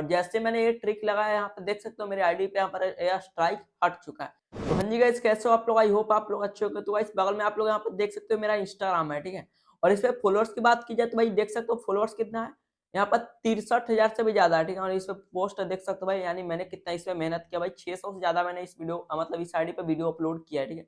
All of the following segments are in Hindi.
और जैसे मैंने ये ट्रिक लगाया यहाँ पे देख सकते हो मेरी आईडी पे यहाँ पर यह स्ट्राइक हट चुका है। तो हाँ जी गाइस, कैसे हो आप लोग? आई होप आप लोग अच्छे होंगे। तो गाइस बगल में आप लोग यहाँ पर देख सकते हो मेरा इंस्टाग्राम है, ठीक है। और इस पे फॉलोअर्स की बात की जाए तो भाई देख सकते हो फॉलोअर्स कितना है यहाँ पर 63,000 से भी ज्यादा है, ठीक है। और इस पे पोस्ट देख सकते हो भाई, यानी मैंने कितना इसमें मेहनत किया भाई, 600 से ज्यादा मैंने इस वीडियो मतलब इस आईडी पे वीडियो अपलोड किया है, ठीक है।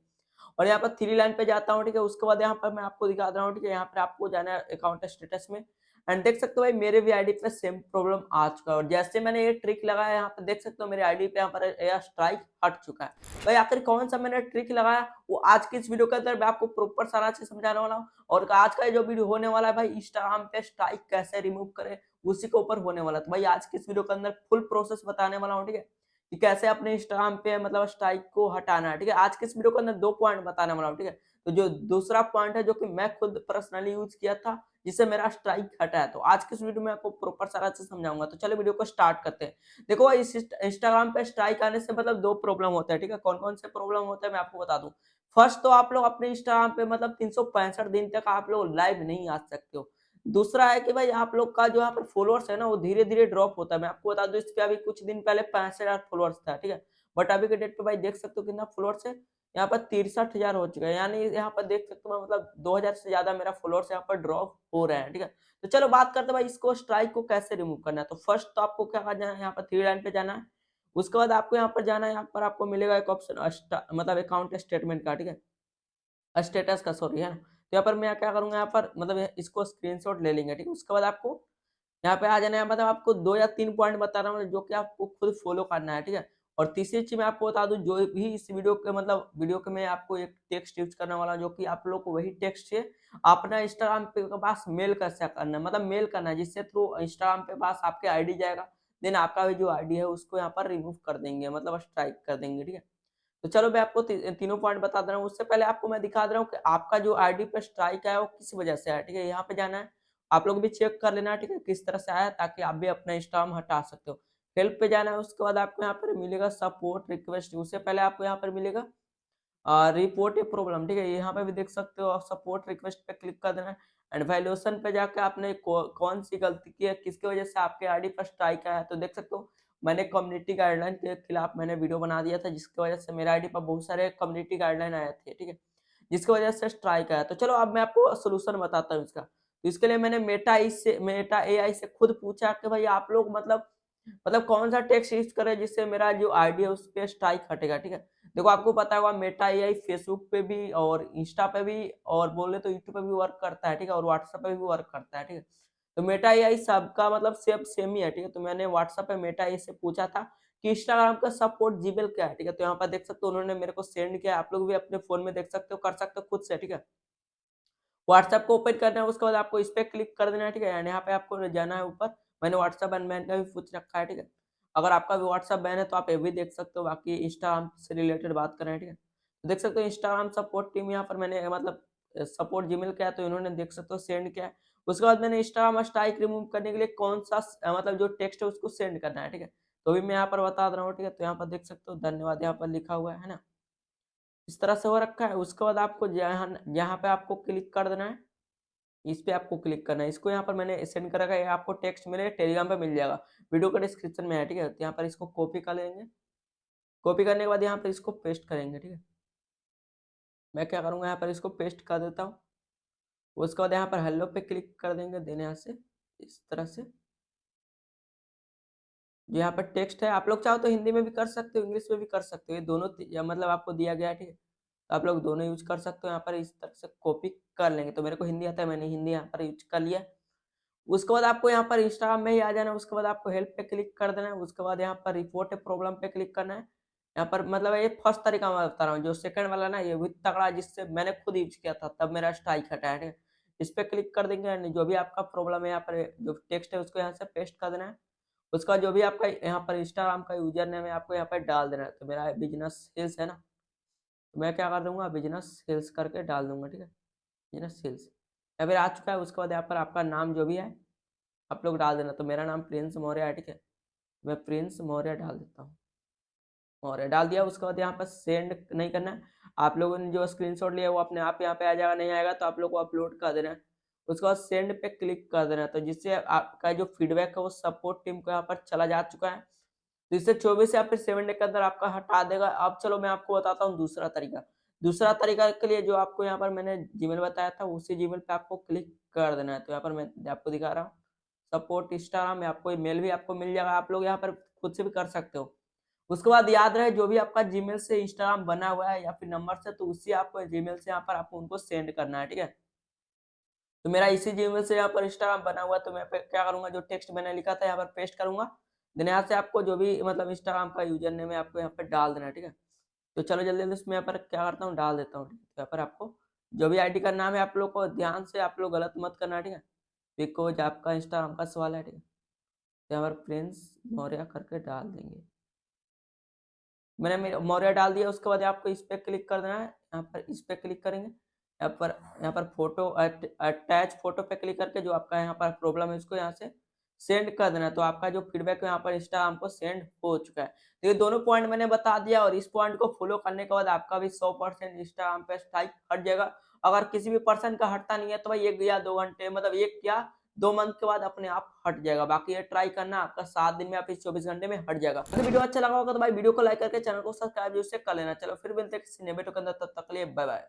और यहाँ पर थ्री लाइन पे जाता हूँ, ठीक है। उसके बाद यहाँ पर मैं आपको दिखा रहा हूँ, ठीक है। यहाँ पर आपको जाना है अकाउंट स्टेटस में एंड देख सकते हो भाई मेरे भी आईडी पे सेम प्रॉब्लम आ चुका है। और जैसे मैंने ये ट्रिक लगाया यहाँ पे देख सकते हो मेरी आईडी पे यहाँ पर यह स्ट्राइक हट चुका है। भाई आखिर कौन सा मैंने ट्रिक लगाया वो आज की इस वीडियो के अंदर मैं आपको प्रॉपर सारा चीज समझाने वाला हूँ। और आज का जो वीडियो होने वाला है भाई, इंस्टाग्राम पे स्ट्राइक कैसे रिमूव करे उसी के ऊपर होने वाला है। तो भाई आज की इस वीडियो के अंदर फुल प्रोसेस बताने वाला हूँ, ठीक है, कि कैसे अपने इंस्टाग्राम पे मतलब स्ट्राइक को हटाना है, ठीक है। आज के इस वीडियो के अंदर 2 पॉइंट बताने वाला हूँ, ठीक है। तो जो दूसरा पॉइंट है जो कि मैं खुद पर्सनली यूज किया था जिससे मेरा स्ट्राइक हटा है, तो आज के इस वीडियो में आपको प्रॉपर सारा चीज समझाऊंगा। तो चलो वीडियो को स्टार्ट करते हैं। देखो भाई, इस इंस्टाग्राम पे स्ट्राइक आने से मतलब 2 प्रॉब्लम होते हैं, ठीक है। कौन कौन से प्रॉब्लम होते हैं मैं आपको बता दूं। फर्स्ट तो आप लोग अपने इंस्टाग्राम पे मतलब 365 दिन तक आप लोग लाइव नहीं आ सकते हो। दूसरा है कि भाई आप लोग का जो यहाँ पर फॉलोअर्स है ना वो धीरे धीरे ड्रॉप होता है। मैं आपको बता दूं, इस पे अभी कुछ दिन पहले 65,000 फॉलोअर्स था, ठीक है। बट अभी के डेट पे भाई देख सकते हो कितना फॉलोअर्स है, यहाँ पर 63,000 हो चुका है। यानी यहाँ पर देख सकते हो मतलब 2,000 से ज्यादा मेरा फॉलोअर्स यहाँ पर ड्रॉप हो रहे हैं, ठीक है। तो चलो बात करते हैं भाई इसको स्ट्राइक को कैसे रिमूव करना है। तो फर्स्ट तो आपको क्या करना है, यहाँ पर थ्री लाइन पे जाना है। उसके बाद आपको यहाँ पर जाना है, यहाँ पर आपको मिलेगा एक ऑप्शन मतलब अकाउंट स्टेटमेंट का, ठीक है, स्टेटस का, सॉरी, है ना। तो यहाँ पर मैं क्या करूंगा, यहाँ पर मतलब इसको स्क्रीनशॉट ले लेंगे, ठीक है। उसके बाद आपको यहाँ पे आ जाना है, मतलब आपको 2 या 3 पॉइंट बता रहा हूँ जो कि आपको खुद फॉलो करना है, ठीक है। और तीसरी चीज मैं आपको बता दूं, जो भी इस वीडियो के मतलब वीडियो के में आपको एक टेक्स्ट यूज करने वाला जो कि आप लोग को वही टेक्स्ट से अपना इंस्टाग्राम पे के पास मेल कैसे करना है, मतलब मेल करना है, जिससे थ्रू इंस्टाग्राम पे पास आपके आईडी जाएगा। देन आपका भी जो आईडी है उसको यहाँ पर रिमूव कर देंगे, मतलब स्ट्राइक कर देंगे, ठीक है। तो चलो मैं आपको तीनों पॉइंट बता दे रहा हूँ। उससे पहले आपको मैं दिखा दे रहा हूँ कि आपका जो आईडी पे स्ट्राइक है वो किस वजह से है, ठीक है। यहाँ पे जाना है, आप लोग भी चेक कर लेना, ठीक है, किस तरह से आया, ताकि आप भी अपना इंस्टाग्राम हटा सकते हो। हेल्प पे जाना है, उसके बाद आपको यहाँ पर मिलेगा सपोर्ट रिक्वेस्ट। उससे पहले आपको यहाँ पर मिलेगा रिपोर्ट ए प्रॉब्लम, ठीक है। यहाँ पे भी देख सकते हो, सपोर्ट रिक्वेस्ट पे क्लिक कर देना है एंड वैल्यूएशन पे जाके आपने कौन सी गलती की है, किसकी वजह से आपके आईडी पर स्ट्राइक आया है। तो देख सकते हो मैंने कम्युनिटी गाइडलाइन के खिलाफ मैंने वीडियो बना दिया था, जिसकी वजह से मेरे आईडी पर बहुत सारे कम्युनिटी गाइडलाइन आए थे, ठीक है, जिसकी वजह से स्ट्राइक आया। तो चलो अब मैं आपको सोल्यूशन बताता हूँ इसका। तो इसके लिए मैंने मेटा एआई से खुद पूछा कि भाई आप लोग मतलब कौन सा टेक्स्ट यूज करें जिससे मेरा जो आईडी है उस पर स्ट्राइक हटेगा, ठीक है। देखो आपको पता होगा मेटा एआई फेसबुक पे भी और इंस्टा पे भी और बोले तो यूट्यूब पे भी वर्क करता है, ठीक है, और व्हाट्सएप पे भी वर्क करता है, ठीक है। तो मेटा एआई सबका मतलब सेम ही है, ठीक है। तो मैंने व्हाट्सएप पे मेटा एआई से पूछा था कि इंस्टाग्राम का सपोर्ट जीमेल क्या है, ठीक है। तो यहाँ पर देख सकते हो उन्होंने मेरे को सेंड किया, आप लोग भी अपने फोन में देख सकते हो, कर सकते हो खुद से, ठीक है। व्हाट्सएप को ओपन करना है, उसके बाद आपको इस पे क्लिक कर देना है, ठीक है। एंड यहाँ पे आपको जाना है ऊपर, मैंने व्हाट्सएप अनबैन का भी पूछ रखा है, ठीक है। अगर आपका भी व्हाट्सएप बैन है तो आप ये भी देख सकते हो। बाकी इंस्टाग्राम से रिलेटेड बात करें, ठीक है, तो देख सकते हो इंस्टाग्राम सपोर्ट टीम यहाँ पर मैंने मतलब सपोर्ट जीमेल किया, तो इन्होंने देख सकते हो सेंड किया है। उसके बाद मैंने इंस्टाग्राम स्ट्राइक रिमूव करने के लिए कौन सा मतलब जो टेक्स्ट है उसको सेंड करना है, ठीक है। तो अभी मैं यहाँ पर बता दे रहा हूँ, ठीक है। तो यहाँ पर देख सकते हो धन्यवाद यहाँ पर लिखा हुआ है ना, इस तरह से हो रखा है। उसके बाद आपको यहाँ पे आपको क्लिक कर देना है, इस पे आपको क्लिक करना है। इसको यहाँ पर मैंने सेंड कर रखा है, आपको टेक्स्ट मेरे टेलीग्राम पे मिल जाएगा, वीडियो का डिस्क्रिप्शन में है, ठीक है। तो यहाँ पर इसको कॉपी कर लेंगे, कॉपी करने के बाद यहाँ पर इसको पेस्ट करेंगे, ठीक है। मैं क्या करूँगा, यहाँ पर इसको पेस्ट कर देता हूँ। उसके बाद यहाँ पर हेलो पे क्लिक कर देंगे, देने यहाँ से इस तरह से जो यहाँ पर टेक्स्ट है, आप लोग चाहो तो हिंदी में भी कर सकते हो, इंग्लिश में भी कर सकते हो, ये दोनों मतलब आपको दिया गया है, ठीक है। तो आप लोग दोनों यूज कर सकते हो। यहाँ पर इस तरह से कॉपी कर लेंगे, तो मेरे को हिंदी आता है, मैंने हिंदी यहाँ पर यूज कर लिया। उसके बाद आपको यहाँ पर इंस्टाग्राम में ही आ जाना है। उसके बाद आपको हेल्प पे क्लिक कर देना है। उसके बाद यहाँ पर रिपोर्ट प्रॉब्लम पे क्लिक करना है। यहाँ पर मतलब ये फर्स्ट तरीका मैं बता रहा हूँ, जो सेकंड वाला ना ये भी तगड़ा, जिससे मैंने खुद यूज किया था तब मेरा स्ट्राइक हटा है, ठीक है। इस पे क्लिक कर देंगे एंड जो भी आपका प्रॉब्लम है यहाँ पर जो टेक्स्ट है उसको यहाँ से पेस्ट कर देना है। उसका जो भी आपका यहाँ पर इंस्टाग्राम का यूजर नेम है आपको यहाँ पर डाल देना है। तो मेरा बिजनेस सेल्स है ना, तो मैं क्या कर दूंगा, बिजनेस सेल्स करके डाल दूंगा, ठीक है, बिजनेस सेल्स। या फिर आ चुका है। उसके बाद यहाँ पर आपका नाम जो भी है आप लोग डाल देना। तो मेरा नाम प्रिंस मौर्य है, ठीक है, मैं प्रिंस मौर्य डाल देता हूँ, मौर्य डाल दिया। उसके बाद यहाँ पर सेंड नहीं करना है। आप लोगों ने जो स्क्रीनशॉट लिया वो अपने आप यहाँ पे आ जाएगा, नहीं आएगा तो आप लोग को अपलोड कर देना है। उसके बाद सेंड पे क्लिक कर देना है, तो जिससे आपका जो फीडबैक है वो सपोर्ट टीम को यहाँ पर चला जा चुका है। तो इससे 24 या फिर 7 डे के अंदर आपका हटा देगा। अब चलो मैं आपको बताता हूँ दूसरा तरीका। दूसरा तरीका के लिए जो आपको यहाँ पर मैंने जीमेल बताया था, उसी जीमेल पे आपको क्लिक कर देना है। तो यहाँ पर मैं आपको दिखा रहा हूँ, सपोर्ट इंस्टाग्राम में आपको मेल भी आपको मिल जाएगा, आप लोग यहाँ पर खुद से भी कर सकते हो। उसके बाद याद रहे, जो भी आपका जीमेल से इंस्टाग्राम बना हुआ है या फिर नंबर से, तो उसी आपको जीमेल से यहाँ पर आपको उनको सेंड करना है, ठीक है। तो मेरा इसी जीमेल से यहाँ पर इंस्टाग्राम बना हुआ है, तो मैं क्या करूंगा, जो टेक्स्ट मैंने लिखा था यहाँ पर पेस्ट करूंगा। देन यहाँ से आपको जो भी मतलब इंस्टाग्राम का यूजर नेम है आपको यहाँ पर डाल देना है, ठीक है। तो चलो जल्दी जल्दी इसमें यहाँ पर क्या करता हूँ, डाल देता हूँ, ठीक है। तो यहाँ पर आपको जो भी आईडी का नाम है आप लोग को ध्यान से आप लोग गलत मत करना, ठीक है, बिकॉज आपका इंस्टाग्राम का सवाल है, ठीक है। तो यहाँ पर प्रिंस मौर्य करके डाल देंगे। मैंने मौर्य डाल दिया। उसके बाद आपको इस पे क्लिक कर देना है, यहाँ पर इस पे क्लिक करेंगे, यहाँ पर फोटो अटैच फोटो पे क्लिक करके जो आपका यहाँ पर प्रॉब्लम है उसको यहाँ से सेंड कर देना। तो आपका जो फीडबैक है यहाँ पर इंस्टाग्राम को सेंड हो चुका है। तो ये दोनों पॉइंट मैंने बता दिया, और इस पॉइंट को फॉलो करने के बाद आपका भी 100% इंस्टाग्राम पे स्ट्राइक हट जाएगा। अगर किसी भी पर्सन का हटता नहीं है तो भाई 1 या 2 घंटे, मतलब 1 या 2 मंथ के बाद अपने आप हट जाएगा। बाकी ये ट्राई करना, आपका 7 दिन में या फिर 24 घंटे में हट जाएगा। अगर वीडियो अच्छा लगा होगा तो भाई वीडियो को लाइक करके चैनल को सब्सक्राइब जरूर से कर लेना। चलो फिर मिलते हैं किसी नए वीडियो के अंदर, तब तक के लिए बाय बाय।